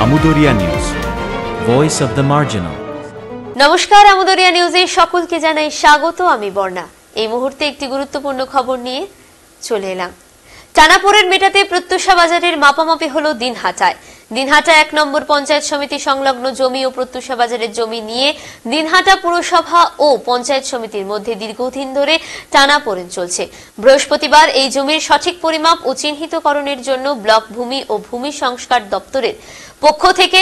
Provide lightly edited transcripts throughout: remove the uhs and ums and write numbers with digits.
আমুদরিয়া news, voice of the marginal. নমস্কার, আমুদরিয়া নিউজে সকলকে জানাই স্বাগত। আমি বর্ণা। এই মুহূর্তে একটি গুরুত্বপূর্ণ খবর নিয়ে চলে এলাম। টানাপোড়েন মেটাতে প্রত্যুষা বাজারের মাপামাপি হলো দিনহাটায়। দিনহাটা ১ নম্বর পঞ্চায়েত সমিতি সংলগ্ন জমি ও প্রত্যুষা বাজারের জমি নিয়ে দিনহাটা পুরসভা ও পঞ্চায়েত সমিতির মধ্যে দীর্ঘদিন ধরে টানাপোড়েন চলছে। বৃহস্পতিবার এই জমির সঠিক পরিমাপ ও চিহ্নিতকরণের জন্য ব্লক ভূমি ও ভূমি সংস্কার দপ্তরের পক্ষ থেকে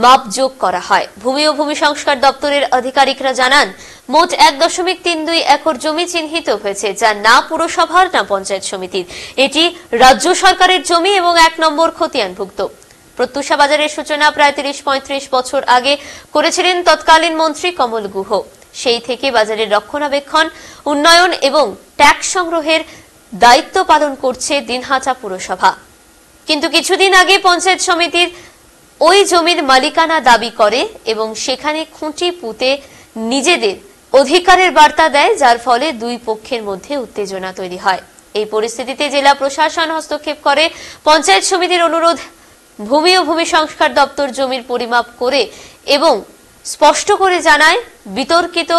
মাপযোগ করা হয়। ভূমি ও ভূমি সংস্কার দপ্তরের আধিকারিকরা জানান, মোট ১.৩২ একর জমি চিহ্নিত হয়েছে, যা না পুরসভার না পঞ্চায়েত সমিতির। এটি রাজ্য সরকারের জমি এবং ১ নম্বর খতিয়ানভুক্ত। প্রত্যুষা বাজারের সূচনা প্রায় ৩০-৩৫ বছর আগে করেছিলেন তৎকালীন মন্ত্রী কমল গুহ। সেই থেকে বাজারের রক্ষণাবেক্ষণ, উন্নয়ন এবং ট্যাক্স সংগ্রহের দায়িত্ব পালন করছে দিনহাটা পুরসভা। কিন্তু কিছুদিন আগে পঞ্চায়েত সমিতির ওই জমির মালিকানা দাবি করে এবং সেখানে খুঁটি পুঁতে নিজেদের অধিকারের বার্তা দেয়, যার ফলে দুই পক্ষের মধ্যে উত্তেজনা তৈরি হয়। এই পরিস্থিতিতে জেলা প্রশাসন হস্তক্ষেপ করে। পঞ্চায়েত সমিতির অনুরোধ, ভূমি ও ভূমি সংস্কার দপ্তর জমির পরিমাপ করে এবং স্পষ্ট করে জানায় বিতর্কিত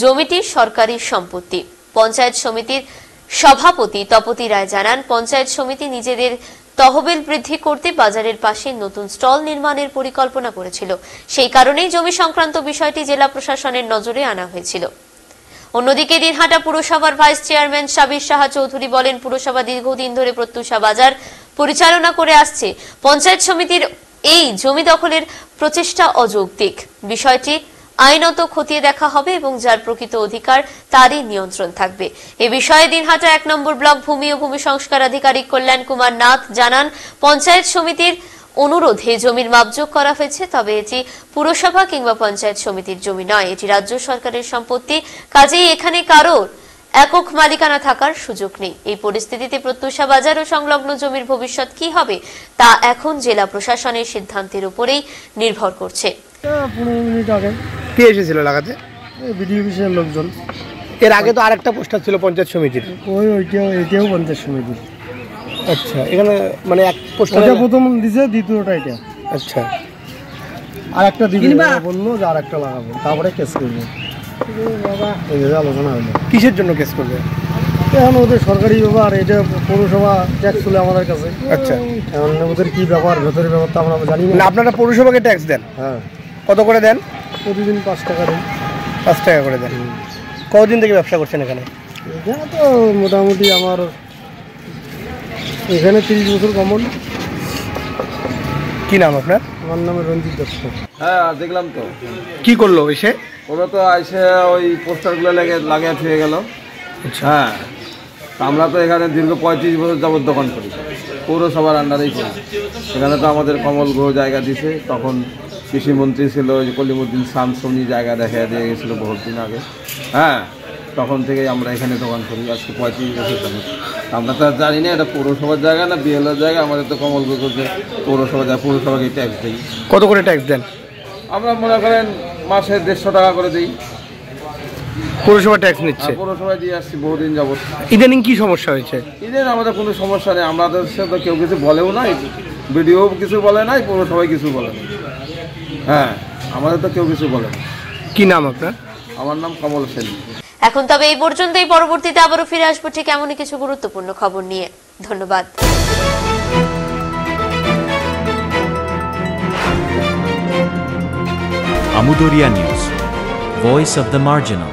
জমিটি সরকারি সম্পত্তি। পঞ্চায়েত সমিতির সভাপতি তপতি রায় জানান, পঞ্চায়েত সমিতি নিজেদের তহবিল বৃদ্ধি করতে বাজারের পাশে নতুন স্টল নির্মাণের পরিকল্পনা করেছিল। সেই কারণেই জমি সংক্রান্ত বিষয়টি জেলা প্রশাসনের নজরে আনা হয়েছিল। অন্যদিকে দিনহাটা পুরসভার ভাইস চেয়ারম্যান সাবির সাহা চৌধুরী বলেন, পুরসভা দীর্ঘদিন ধরে প্রত্যুষা বাজার পরিচালনা করে আসছে। পঞ্চায়েত সমিতির এই জমি দখলের প্রচেষ্টা অযৌক্তিক। বিষয়টি আইনত খতিয়ে দেখা হবে এবং যার প্রকৃত অধিকার তারই নিয়ন্ত্রণ থাকবে। এ বিষয়ে দিনহাটা ১ নম্বর ব্লক ভূমি ও ভূমি সংস্কার আধিকারিক কল্যাণ কুমার নাথ জানান, পঞ্চায়েত সমিতির অনুরোধে জমির মাপযোগ করা হয়েছে, তবে এটি পুরসভা কিংবা পঞ্চায়েত সমিতির জমি নয়, এটি রাজ্য সরকারের সম্পত্তি। কাজেই এখানে কারোর একক মালিকানা থাকার সুযোগ নেই। এই পরিস্থিতিতে প্রত্যুষা বাজার ও সংলগ্ন জমির ভবিষ্যৎ কি হবে তা এখন জেলা প্রশাসনের সিদ্ধান্তের উপরেই নির্ভর করছে। ১৫ মিনিট আগে কে এসেছিল লাগাতে? বিডিও অফিসের লোকজন। এর আগে তো আরেকটা পোস্টার ছিল পঞ্চায়েত সমিতির। এটাও পঞ্চায়েত সমিতির। আচ্ছা, এখানে মানে এক পোস্টার প্রথম দিছে, দ্বিতীয়টা এটা। আচ্ছা, আর একটা দিবে বললো যে আর একটা লাগাবো, তারপরে কেস করবো। এইভাবে আলোচনা হলো। কিসের জন্য কেস করবে? এখন ওদের সরকারি ব্যাপার, এটা পৌরসভা ট্যাক্স তুলে আমাদের কাছে। আচ্ছা, এখন ওদের কি ব্যাপার, ভেতরের ব্যাপারটা আমরা জানি না। আপনারা পৌরসভাকে ট্যাক্স দেন? হ্যাঁ। কত করে দেন? প্রতিদিন ৫ টাকা দেন। ৫ টাকা করে দেন। কতদিন থেকে ব্যবসা করছেন এখানে? এখানে তো মোটামুটি আমার এখানে ৩০ বছর কমন। কি নাম আপনার? আমার নাম রঞ্জিত দত্ত। হ্যাঁ, দেখলাম তো। কি করলো এসে? ওরা তো এসে ওই পোস্টারগুলো লাগিয়ে ছুঁয়ে গেল। হ্যাঁ, আমরা তো এখানে দীর্ঘ ৩৫ বছর যাবত দোকান করি, পৌরসভার আন্ডারেই করি। এখানে তো আমাদের কমল গ্রহ জায়গা দিছে, তখন কৃষিমন্ত্রী ছিল ওই কলিমুদ্দিন শামসুনি জায়গা দেখা দিয়ে গেছিলো বহুত দিন আগে। হ্যাঁ, তখন থেকেই আমরা এখানে দোকান করি, আজকে ৩৫ বছর যাবত। আমরা তো জানি না এটা পৌরসভার জায়গা না বিএলওর জায়গা। আমাদের তো কমল গ্রহ করছে পৌরসভা যায়, পৌরসভাকে ট্যাক্স দিই। কত করে ট্যাক্স দেন? আমরা মনে করেন মাসে ১৫০ টাকা করে দিই। পৌরসভা ট্যাক্স নিচ্ছে? পৌরসভায় দিয়ে আসছি বহুদিন যাবত। ইদানিং কি সমস্যা হয়েছে? ইদানিং আমাদের কোনো সমস্যা নেই, আমাদের সাথে কেউ কিছু বলেও নাই, বিডিও কিছু বলে নাই, পৌরসভায় কিছু বলে নাই। হ্যাঁ, আমাদের তো কেউ কিছু বলে না। কি নাম আপনার? আমার নাম কমল সেন। এখন তবে এই পর্যন্তই। পরবর্তীতে আবারও ফিরে আসবো ঠিক এমনই কিছু গুরুত্বপূর্ণ খবর নিয়ে। ধন্যবাদ। Amudariya news, voice of the marginal.